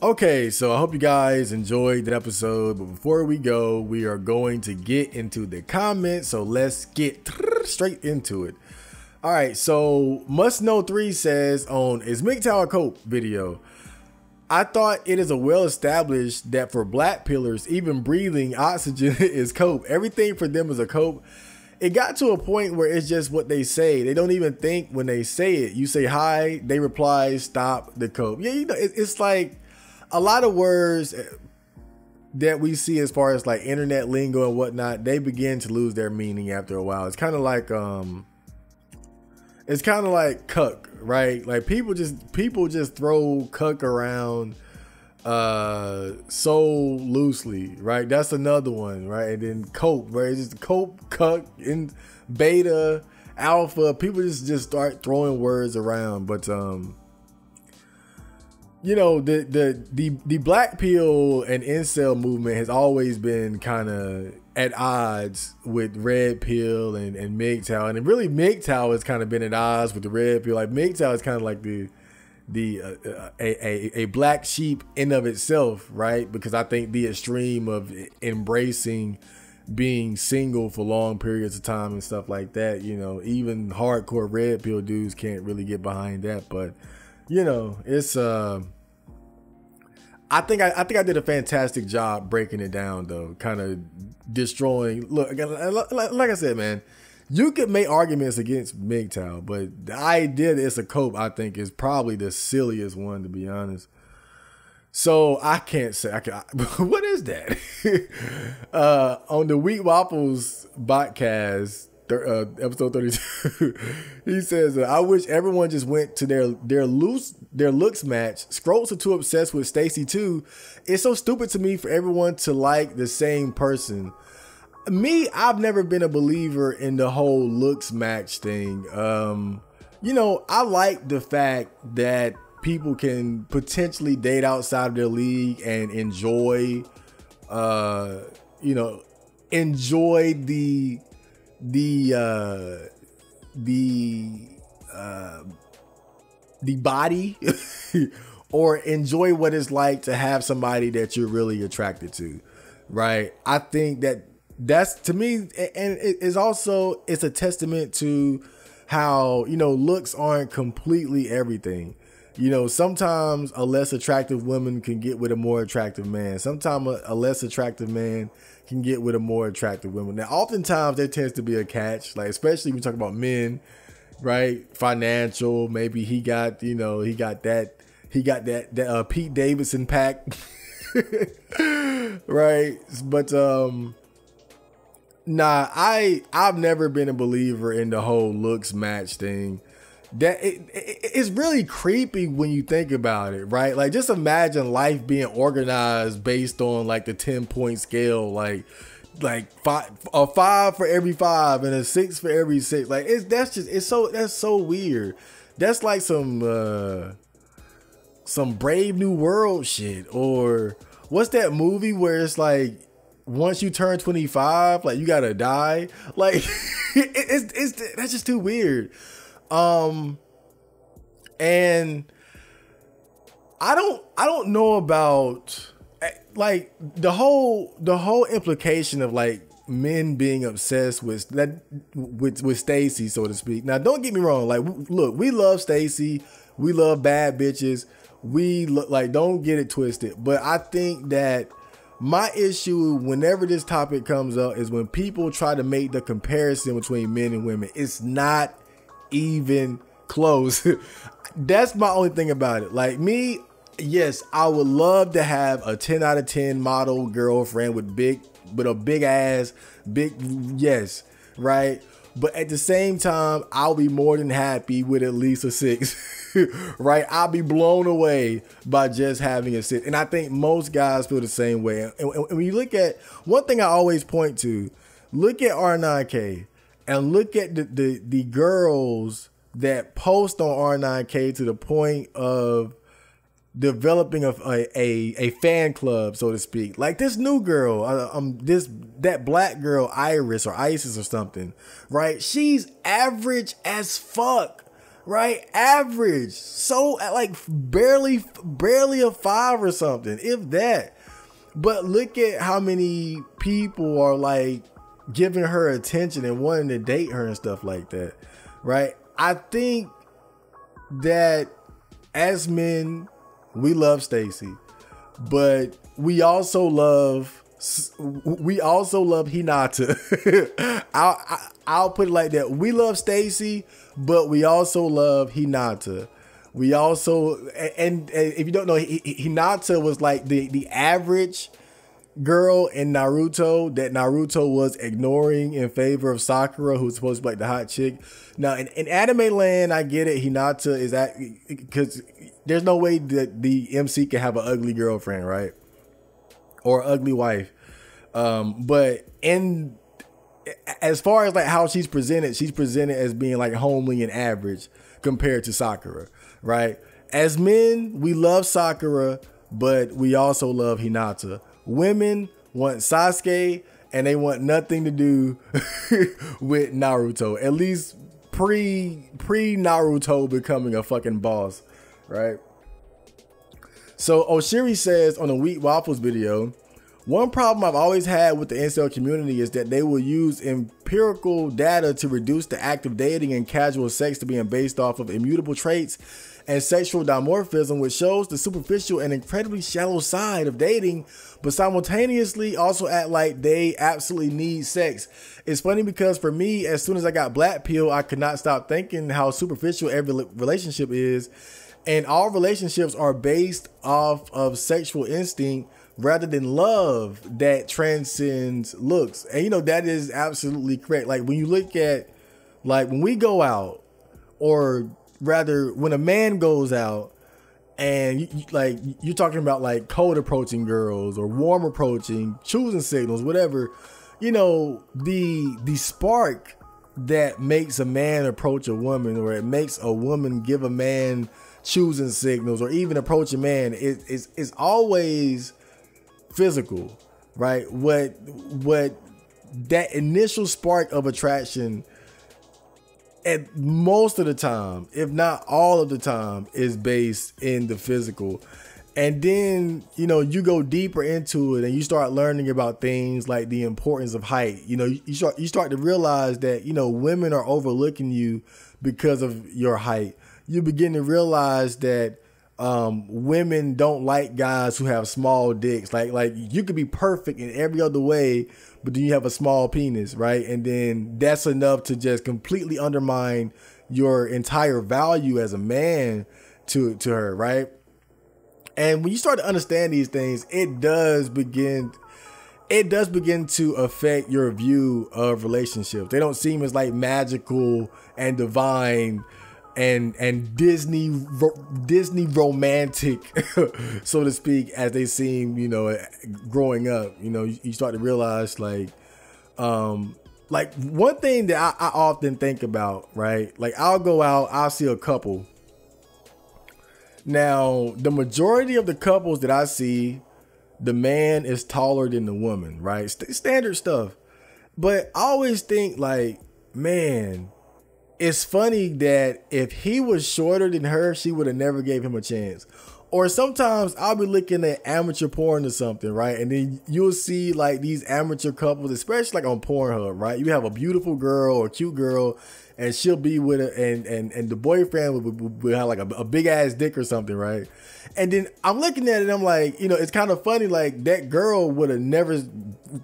Okay, so I hope you guys enjoyed that episode, but before we go, we are going to get into the comments, so let's get straight into it. All right, so Must Know 3 says on his MGTOW Cope video, I thought it is a well established that for black pillars, even breathing oxygen is cope. Everything for them is a cope. It got to a point where it's just what they say. They don't even think when they say it. You say hi, they reply, stop, the cope. Yeah, you know, it's like a lot of words that we see as far as like internet lingo and whatnot, they begin to lose their meaning after a while. It's kind of like cuck, right? Like people just throw cuck around so loosely, right? That's another one, right? And then cope, right? It's just cope, cuck, and beta, alpha. People just start throwing words around, but you know, the black pill and incel movement has always been kind of at odds with red pill and MGTOW, and really MGTOW has kind of been at odds with the red pill. Like MGTOW is kind of like a black sheep in of itself, right? Because I think the extreme of embracing being single for long periods of time and stuff like that, you know, even hardcore red pill dudes can't really get behind that. But you know, it's I think I did a fantastic job breaking it down, though, kind of destroying. Look, like I said, man, you could make arguments against MGTOW, but the idea that it's a cope, I think, is probably the silliest one, to be honest. So I can't say what is that? On the Wheat Waffles podcast, episode 32, he says, I wish everyone just went to their looks match. Scrolls are too obsessed with Stacy too. It's so stupid to me for everyone to like the same person. Me, I've never been a believer in the whole looks match thing. You know, I like the fact that people can potentially date outside of their league and enjoy, you know, enjoy the body or enjoy what it's like to have somebody that you're really attracted to, right? I think that's, to me, and it's also, it's a testament to how, you know, looks aren't completely everything. You know, sometimes a less attractive woman can get with a more attractive man. Sometimes a less attractive man can get with a more attractive woman. Now, oftentimes there tends to be a catch, like especially when we talk about men, right? Financial, maybe he got that Pete Davidson pack, right? But nah, I've never been a believer in the whole looks match thing. That it's really creepy when you think about it, right? Like, just imagine life being organized based on like the 10-point scale, like a 5 for every 5 and a 6 for every 6. Like, that's so weird. That's like some Brave New World shit. Or what's that movie where it's like, once you turn 25, like you gotta die? Like that's just too weird. And I don't know about like the whole implication of like men being obsessed with Stacy, so to speak. Now, don't get me wrong. Like, look, we love Stacy. We love bad bitches. Like, don't get it twisted. But I think that my issue whenever this topic comes up is when people try to make the comparison between men and women. It's not even close. That's my only thing about it. Like, me, yes, I would love to have a 10 out of 10 model girlfriend with a big ass, yes, right? But at the same time, I'll be more than happy with at least a 6, right? I'll be blown away by just having a 6. And I think most guys feel the same way. And when you look at, one thing I always point to, look at R9K and look at the girls that post on R9K to the point of developing a fan club, so to speak. Like this new girl, that black girl, Iris or Isis or something, right? She's average as fuck, right? Average. So like barely a 5 or something, if that. But look at how many people are like giving her attention and wanting to date her and stuff like that, right? I think that as men, we love Stacy, but we also love Hinata. I'll put it like that. We love Stacy, but we also love Hinata. We also, and if you don't know, Hinata was like the average girl in Naruto that Naruto was ignoring in favor of Sakura, who's supposed to be like the hot chick. Now, in anime land, I get it. Hinata is that because there's no way that the MC can have an ugly girlfriend, right? Or ugly wife. But as far as like how she's presented as being like homely and average compared to Sakura, right? As men, we love Sakura, but we also love Hinata. Women want Sasuke, and they want nothing to do with Naruto. At least pre Naruto becoming a fucking boss, right? So Oshiri says on a Wheat Waffles video, one problem I've always had with the incel community is that they will use empirical data to reduce the act of dating and casual sex to being based off of immutable traits and sexual dimorphism, which shows the superficial and incredibly shallow side of dating, but simultaneously also act like they absolutely need sex. It's funny because for me, as soon as I got black pill, I could not stop thinking how superficial every relationship is. And all relationships are based off of sexual instinct rather than love that transcends looks. And you know, that is absolutely correct. Like when you look at, like when we go out, or rather when a man goes out and you're talking about like cold approaching girls or warm approaching, choosing signals, whatever, you know, the spark that makes a man approach a woman, or it makes a woman give a man choosing signals, or even approach a man is always physical, right? What that initial spark of attraction at most of the time, if not all of the time, is based in the physical. And then, you know, you go deeper into it and you start learning about things like the importance of height. You know, you start to realize that, you know, women are overlooking you because of your height. You begin to realize that women don't like guys who have small dicks. Like you could be perfect in every other way, but then you have a small penis, right? And then that's enough to just completely undermine your entire value as a man to her, right? And when you start to understand these things, it does begin to affect your view of relationships. They don't seem as like magical and divine and Disney romantic, so to speak, as they seem, you know, growing up. You know, you start to realize like one thing that I often think about, right? Like I'll go out, I'll see a couple. Now, the majority of the couples that I see, the man is taller than the woman, right? Standard stuff. But I always think like, man, it's funny that if he was shorter than her, she would have never gave him a chance. Or sometimes I'll be looking at amateur porn or something, right? And then you'll see like these amateur couples, especially like on Pornhub, right? You have a beautiful girl or cute girl, and she'll be with her, and the boyfriend would have like a big ass dick or something, right? And then I'm looking at it and I'm like, you know, it's kind of funny, like that girl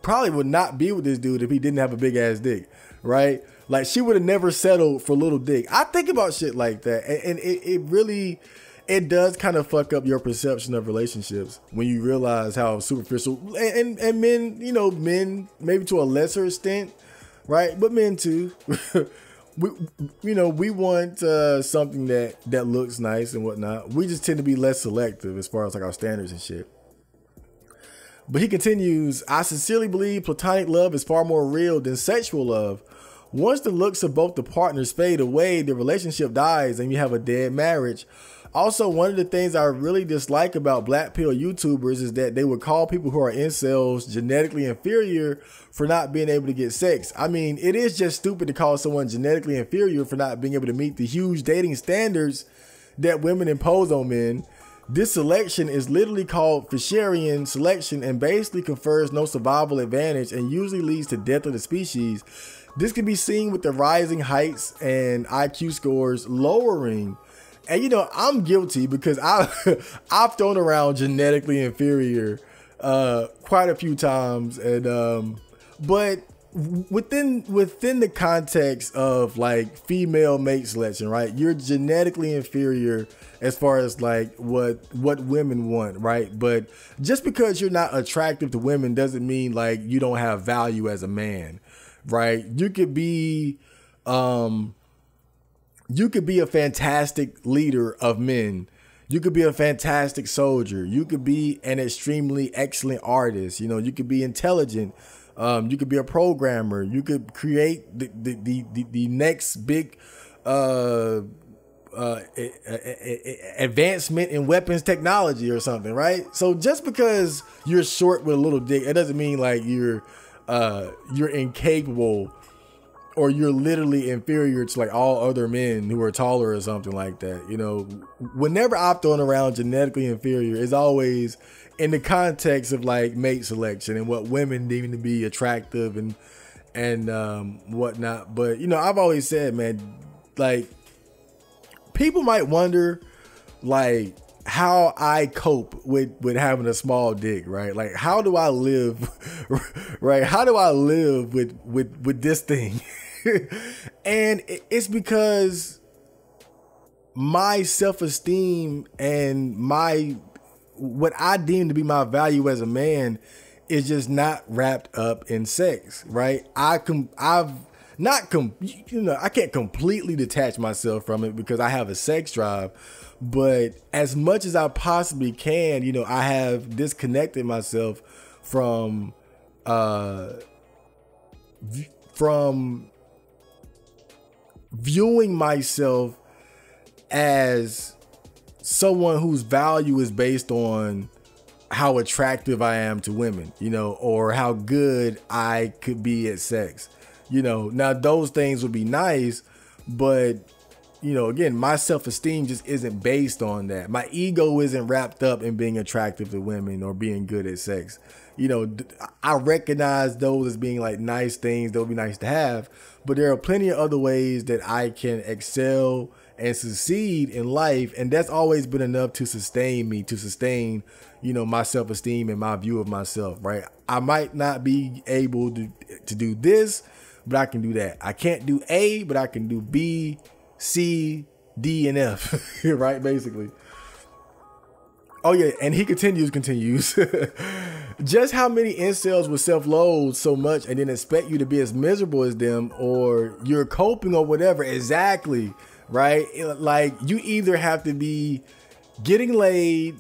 probably would not be with this dude if he didn't have a big ass dick, right? Like she would have never settled for little dick. I think about shit like that, and it really, it does kind of fuck up your perception of relationships when you realize how superficial, and men, you know, men maybe to a lesser extent, right? But men too. we want something that looks nice and whatnot. We just tend to be less selective as far as like our standards and shit. But he continues, I sincerely believe platonic love is far more real than sexual love. Once the looks of both the partners fade away, the relationship dies and you have a dead marriage. Also, one of the things I really dislike about black pill YouTubers is that they would call people who are incels genetically inferior for not being able to get sex. I mean, it is just stupid to call someone genetically inferior for not being able to meet the huge dating standards that women impose on men. This selection is literally called Fisherian selection and basically confers no survival advantage and usually leads to death of the species. This can be seen with the rising heights and IQ scores lowering. And you know, I'm guilty because I've thrown around genetically inferior quite a few times, and but within the context of like female mate selection, right? You're genetically inferior as far as like what women want, right? But just because you're not attractive to women doesn't mean like you don't have value as a man, right? You could be a fantastic leader of men. You could be a fantastic soldier. You could be an extremely excellent artist. You know, you could be intelligent. You could be a programmer. You could create the next big advancement in weapons technology or something, right? So just because you're short with a little dick, it doesn't mean like you're incapable or you're literally inferior to like all other men who are taller or something like that. You know, whenever I've thrown around genetically inferior, it's always in the context of like mate selection and what women deem to be attractive and whatnot. But you know, I've always said, man, like people might wonder like how I cope with having a small dick, right? Like how do I live, right? How do I live with this thing? And it's because my self-esteem and what I deem to be my value as a man is just not wrapped up in sex, right? I can't completely detach myself from it because I have a sex drive, but as much as I possibly can, you know, I have disconnected myself from viewing myself as someone whose value is based on how attractive I am to women, you know, or how good I could be at sex. You know, now those things would be nice, but you know, again, my self-esteem just isn't based on that. My ego isn't wrapped up in being attractive to women or being good at sex. You know, I recognize those as being like nice things that would be nice to have, but there are plenty of other ways that I can excel and succeed in life. And that's always been enough to sustain me, you know, my self-esteem and my view of myself, right? I might not be able to do this, but I can do that. I can't do A, but I can do B, C, D, and F, right? Basically. Oh yeah, and he continues. Just how many incels would self-loathe so much and then expect you to be as miserable as them, or you're coping or whatever. Exactly, right? Like you either have to be getting laid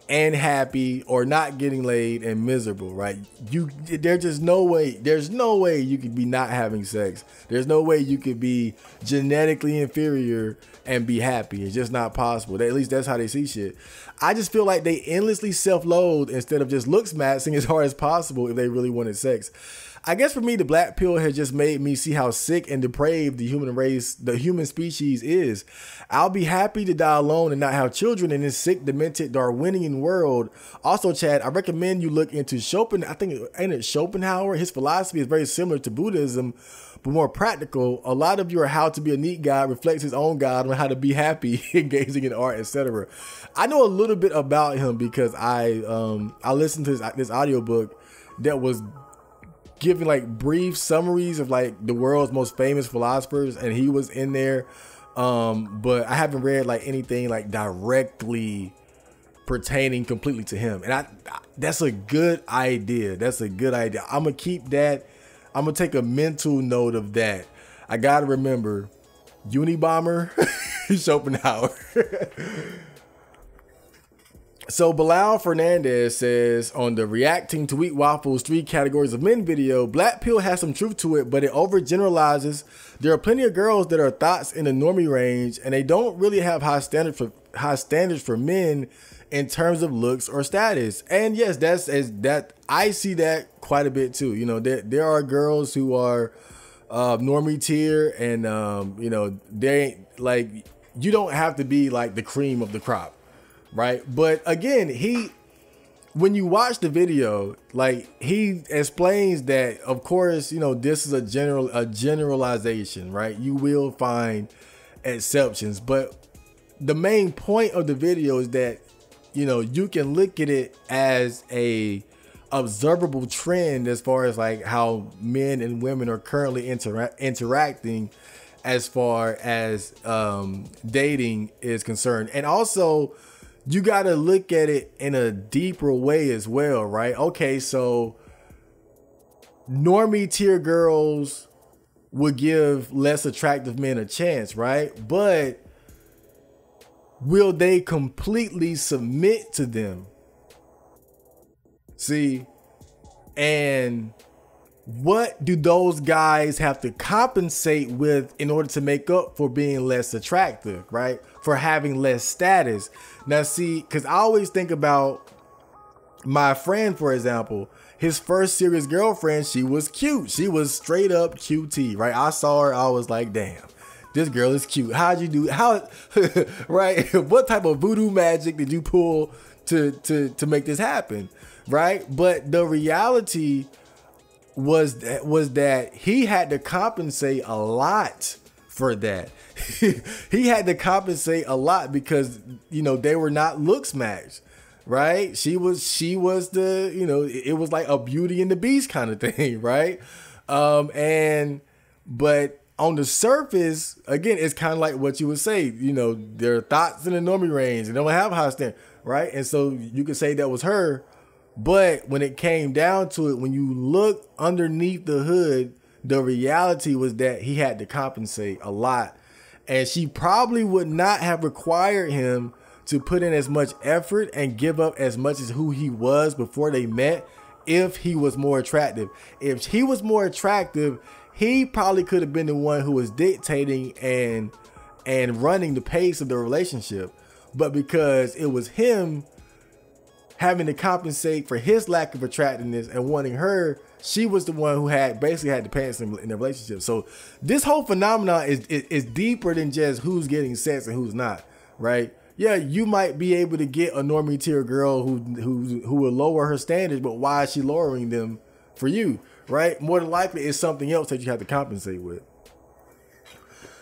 and happy or not getting laid and miserable, right? There's just no way. There's no way you could be not having sex. There's no way you could be genetically inferior and be happy. It's just not possible. At least that's how they see shit. I just feel like they endlessly self-loathe instead of just looks maxing as hard as possible if they really wanted sex. I guess for me, the black pill has just made me see how sick and depraved the human race, the human species is. I'll be happy to die alone and not have children in this sick, demented, Darwinian world. Also, Chad, I recommend you look into Schopenhauer. I think, ain't it Schopenhauer? His philosophy is very similar to Buddhism, but more practical. A lot of your how to be a neat guy reflects his own guide on how to be happy, engaging in art, etc. I know a little bit about him because I listened to this audiobook that was giving like brief summaries of like the world's most famous philosophers, and he was in there. But I haven't read like anything like directly pertaining completely to him. And that's a good idea. That's a good idea. I'm gonna keep that. I'm gonna take a mental note of that. I gotta remember Unabomber, Schopenhauer. So Bilal Fernandez says on the Reacting to Wheat Waffles 3 Categories of Men video, black pill has some truth to it, but it overgeneralizes. There are plenty of girls that are thoughts in the normie range, and they don't really have high standards high standards for men in terms of looks or status. And yes, that I see that quite a bit too. You know, there are girls who are normie tier, and you know, they ain't like, you don't have to be like the cream of the crop, right? But again, when you watch the video, like, he explains that, of course, you know, this is a generalization, right? You will find exceptions, but the main point of the video is that, you know, you can look at it as a observable trend as far as like how men and women are currently interacting as far as dating is concerned. And also, you got to look at it in a deeper way as well, right? Okay, so normie tier girls would give less attractive men a chance, right? But will they completely submit to them? See, and what do those guys have to compensate with in order to make up for being less attractive, right? For having less status. Now, see, because I always think about my friend, for example. His first serious girlfriend, she was cute. She was straight up QT, right? I saw her, I was like, damn, this girl is cute. How'd you do, right? What type of voodoo magic did you pull to make this happen, right? But the reality was that he had to compensate a lot for that. He had to compensate a lot because, you know, they were not looks matched, right? She was the, you know, it was like a Beauty and the Beast kind of thing, right? But on the surface, again, it's kind of like what you would say, you know, their thoughts in the normie range, and they don't have high standard, right? And so you could say that was her. But when it came down to it, when you look underneath the hood, the reality was that he had to compensate a lot. And she probably would not have required him to put in as much effort and give up as much as who he was before they met if he was more attractive. If he was more attractive, he probably could have been the one who was dictating and running the pace of the relationship. But because it was him having to compensate for his lack of attractiveness and wanting her, she was the one who basically had the pants in the relationship. So this whole phenomenon is deeper than just who's getting sex and who's not, right? Yeah, you might be able to get a normie tier girl who will lower her standards, but why is she lowering them for you, right? More than likely, it's something else that you have to compensate with.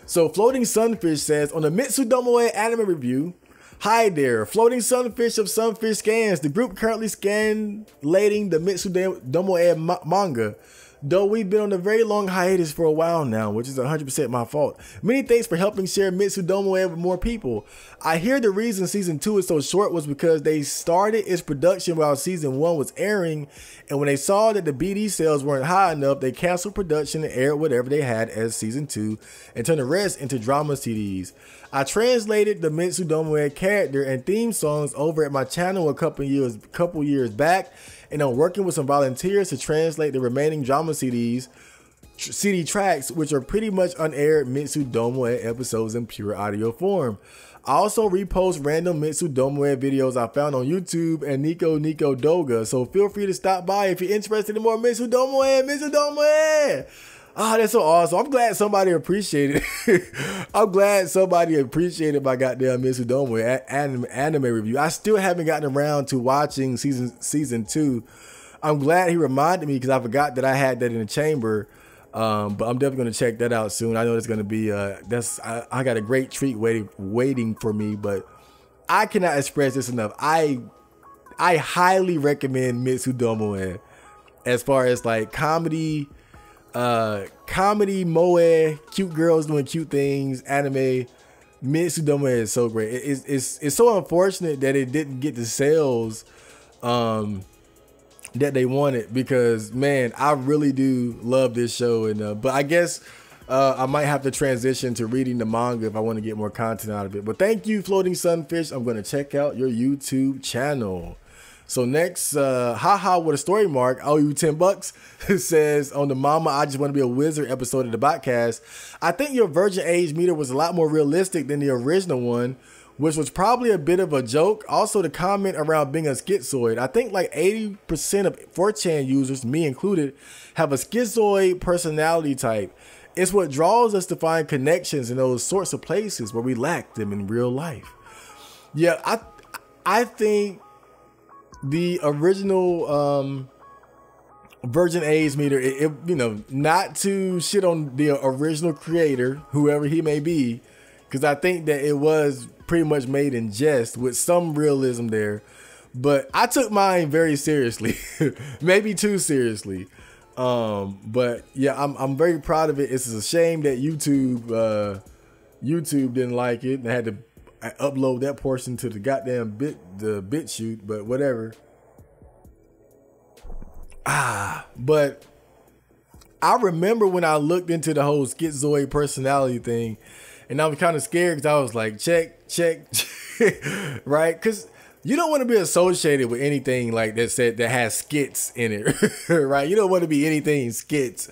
So Floating Sunfish says, on the Mitsudomoe anime review, hi there, Floating Sunfish of Sunfish Scans. The group currently scanlating the Mitsudomoe manga, though we've been on a very long hiatus for a while now, which is 100% my fault. Many thanks for helping share Mitsudomoe with more people. I hear the reason season 2 is so short was because they started its production while season 1 was airing, and when they saw that the BD sales weren't high enough, they canceled production and aired whatever they had as season 2 and turned the rest into drama CDs. I translated the Mitsudomoe character and theme songs over at my channel a couple years back, and I'm working with some volunteers to translate the remaining drama CD tracks, which are pretty much unaired Mitsudomoe episodes in pure audio form. I also repost random Mitsudomoe videos I found on YouTube and Nico Doga, so feel free to stop by if you're interested in more Mitsudomoe. Oh, that's so awesome. I'm glad somebody appreciated it. I'm glad somebody appreciated my goddamn Mitsudomoe anime review. I still haven't gotten around to watching season 2. I'm glad he reminded me because I forgot that I had that in the chamber. But I'm definitely going to check that out soon. I know it's going to be, I got a great treat waiting for me, but I cannot express this enough. I highly recommend Mitsudomoe as far as like comedy moe, cute girls doing cute things, anime. Mitsudomoe is so great. It's so unfortunate that it didn't get the sales that they wanted, because man, I really do love this show. And but I guess I might have to transition to reading the manga if I want to get more content out of it. But thank you, Floating Sunfish. I'm going to check out your YouTube channel. So next, haha with a story mark, I owe you $10. It says, on the Mama I Just Want to Be a Wizard episode of the podcast, I think your virgin age meter was a lot more realistic than the original one, which was probably a bit of a joke. Also, the comment around being a schizoid. I think like 80% of 4chan users, me included, have a schizoid personality type. It's what draws us to find connections in those sorts of places where we lack them in real life. Yeah, I think the original Virgin Age meter, it you know, not to shit on the original creator, whoever he may be, because I think that it was pretty much made in jest with some realism there, but I took mine very seriously, maybe too seriously. But yeah, I'm very proud of it. It's a shame that YouTube didn't like it and had to upload that portion to the goddamn BitChute, but whatever. But I remember when I looked into the whole schizoid personality thing, and I was kind of scared because I was like, check, right? Because you don't want to be associated with anything like that that has skits in it, right? You don't want to be anything skits.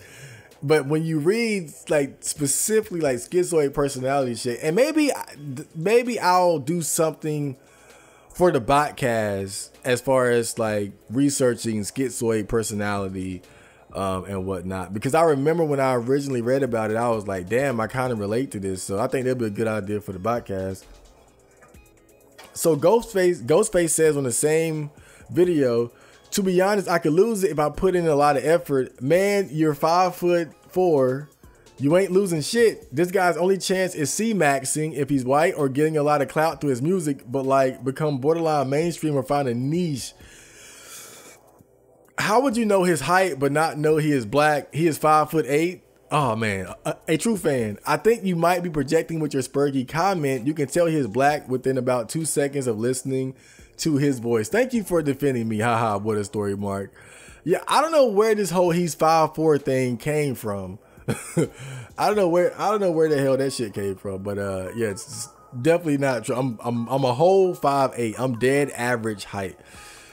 But when you read like specifically like schizoid personality shit, and maybe I'll do something for the podcast as far as like researching schizoid personality and whatnot, because I remember when I originally read about it, I was like, damn, I kind of relate to this. So I think that'd be a good idea for the podcast. So Ghostface says on the same video, to be honest, I could lose it if I put in a lot of effort. Man, you're 5'4". You ain't losing shit. This guy's only chance is C-maxing if he's white or getting a lot of clout through his music, but like become borderline mainstream or find a niche. How would you know his height but not know he is black? He is 5'8". Oh man, a true fan. I think you might be projecting with your Spurgy comment. You can tell he is black within about 2 seconds of listening to his voice. Thank you for defending me. Haha, what a story, Mark. Yeah, I don't know where this whole he's 5'4" thing came from. I don't know where the hell that shit came from, but yeah, it's definitely not true. I'm a whole 5'8". I'm dead average height.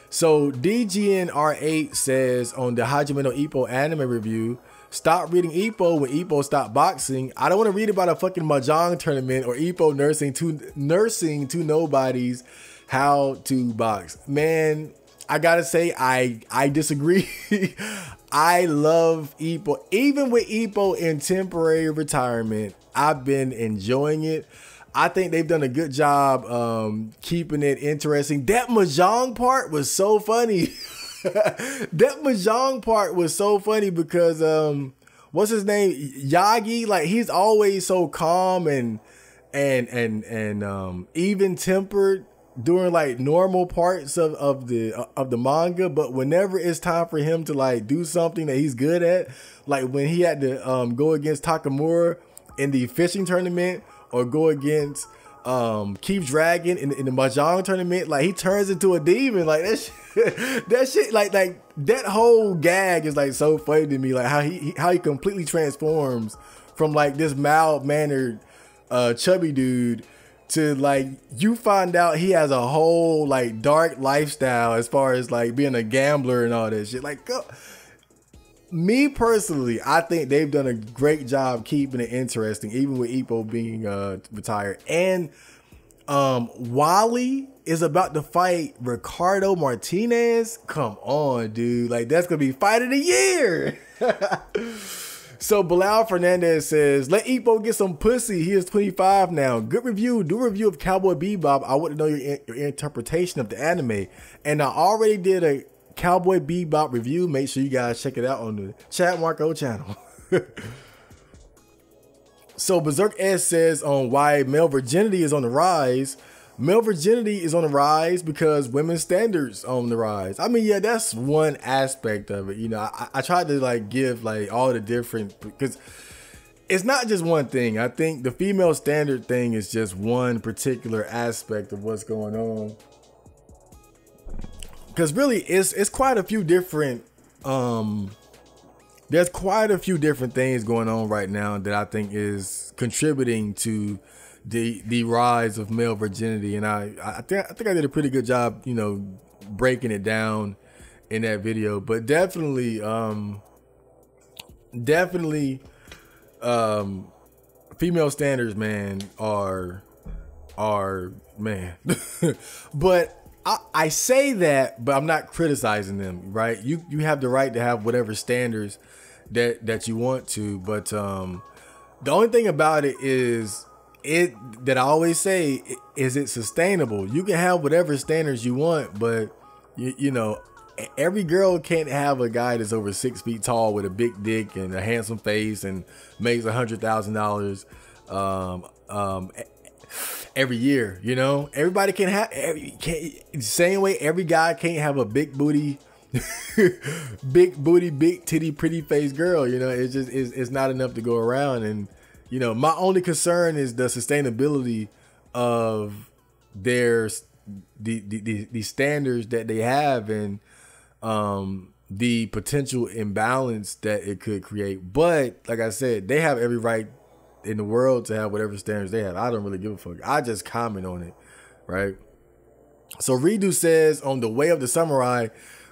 So DGNR8 says on the Hajime no Ippo anime review, stop reading Ippo when Ippo stopped boxing. I don't want to read about a fucking mahjong tournament or Ippo nursing to nobody's how to box. Man, I gotta say, I disagree. I love Ippo. Even with Ippo in temporary retirement, I've been enjoying it. I think they've done a good job keeping it interesting. That mahjong part was so funny. That mahjong part was so funny because what's his name? Yagi, like he's always so calm and even tempered during like normal parts of the manga, but whenever it's time for him to like do something that he's good at, like when he had to go against Takamura in the fishing tournament or go against Keith Dragon in the mahjong tournament, like he turns into a demon. Like that shit like that whole gag is like so funny to me, like how he completely transforms from like this mild-mannered chubby dude to like you find out he has a whole like dark lifestyle as far as like being a gambler and all that shit. Like me personally, I think they've done a great job keeping it interesting, even with Ippo being retired. And Wally is about to fight Ricardo Martinez. Come on, dude. Like that's gonna be fight of the year. So Bilal Fernandez says, let Ippo get some pussy. He is 25 now. Good review. Do a review of Cowboy Bebop. I want to know your interpretation of the anime. And I already did a Cowboy Bebop review. Make sure you guys check it out on the Chad Marco channel. So Berserk S says on why male virginity is on the rise. Male virginity is on the rise because women's standards on the rise. I mean, yeah, that's one aspect of it. You know, I tried to like give like all the different, because it's not just one thing. I think the female standard thing is just one particular aspect of what's going on. Because really, it's quite a few different. There's quite a few different things going on right now that I think is contributing to the rise of male virginity, and I think I did a pretty good job, you know, breaking it down in that video. But definitely female standards, man, are are, man. But I say that, but I'm not criticizing them, right? You have the right to have whatever standards that you want to, but the only thing about it is that I always say, is it sustainable? You can have whatever standards you want, but you know, every girl can't have a guy that's over 6 feet tall with a big dick and a handsome face and makes $100,000 every year. You know, everybody can have. Same way, every guy can't have a big booty, big titty, pretty face girl. You know, it's just it's not enough to go around. And you know, my only concern is the sustainability of the standards that they have, and the potential imbalance that it could create. But like I said, they have every right in the world to have whatever standards they have. I don't really give a fuck. I just comment on it, right? So Redo says, on the Way of the Samurai,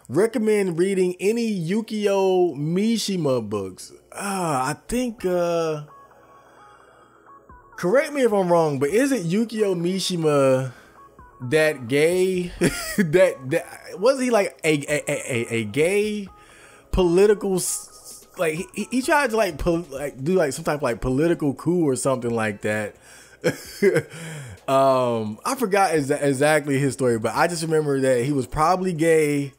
recommend reading any Yukio Mishima books. I think, correct me if I'm wrong, but isn't Yukio Mishima that gay? that was he like a gay political? Like he tried to like do like some type of like political coup or something like that. I forgot exactly his story, but I just remember that he was probably gay,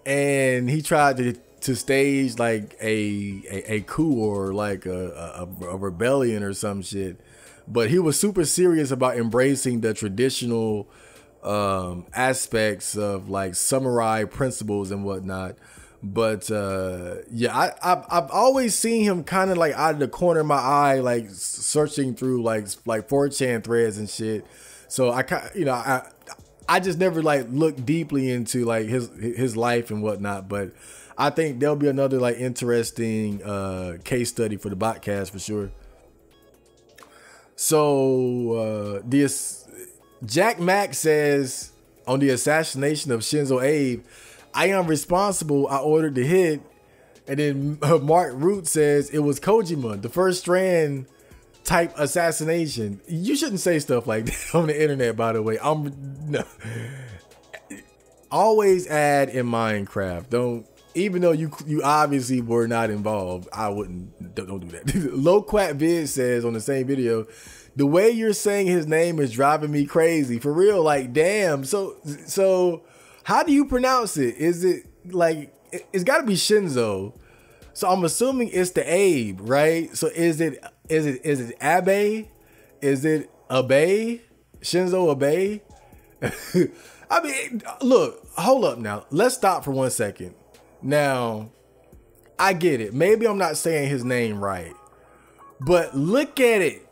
and he tried to stage like a coup or like a rebellion or some shit. But he was super serious about embracing the traditional aspects of like samurai principles and whatnot. But yeah, I've always seen him kind of like out of the corner of my eye, like searching through like 4chan threads and shit. So I just never like looked deeply into like his life and whatnot. But I think there'll be another like interesting case study for the podcast for sure. So this Jack Mack says, on the assassination of Shinzo Abe, I am responsible. I ordered the hit. And then Mark Root says it was Kojima, the first Strand type assassination. You shouldn't say stuff like that on the internet, by the way. No. Always add in Minecraft. Don't, even though you obviously were not involved, I wouldn't. Don't do that. Low Quack Vid says on the same video, the way you're saying his name is driving me crazy. For real, like damn. So how do you pronounce it? Is it like, it's got to be Shinzo. So I'm assuming it's the Abe, right? So is it Abe? Is it Abe? Shinzo Abe? I mean, look, hold up now. Let's stop for 1 second. Now, I get it. Maybe I'm not saying his name right, but look at it,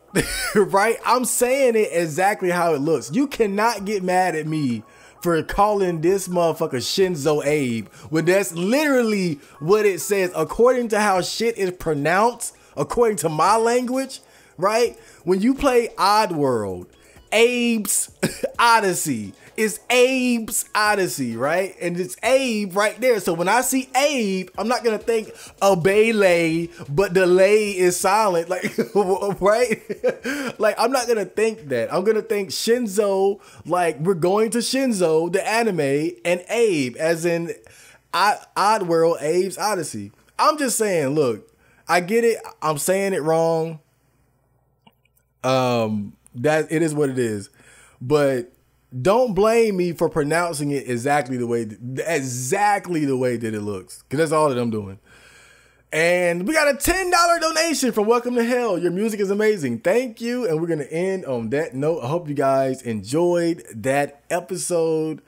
right? I'm saying it exactly how it looks. You cannot get mad at me for calling this motherfucker Shinzo Abe when that's literally what it says according to how shit is pronounced, according to my language, right? When you play Oddworld, Abe's Odyssey, it's Abe's Odyssey, right? And it's Abe right there. So when I see Abe, I'm not gonna think Abele, but the lay is silent, like, right? Like, I'm not gonna think that. I'm gonna think Shinzo, like we're going to Shinzo, the anime, and Abe, as in Oddworld, Abe's Odyssey. I'm just saying, look, I get it. I'm saying it wrong. That it is what it is, but don't blame me for pronouncing it exactly the way that it looks, because that's all that I'm doing. And we got a $10 donation from Welcome to Hell. Your music is amazing. Thank you. And we're going to end on that note. I hope you guys enjoyed that episode.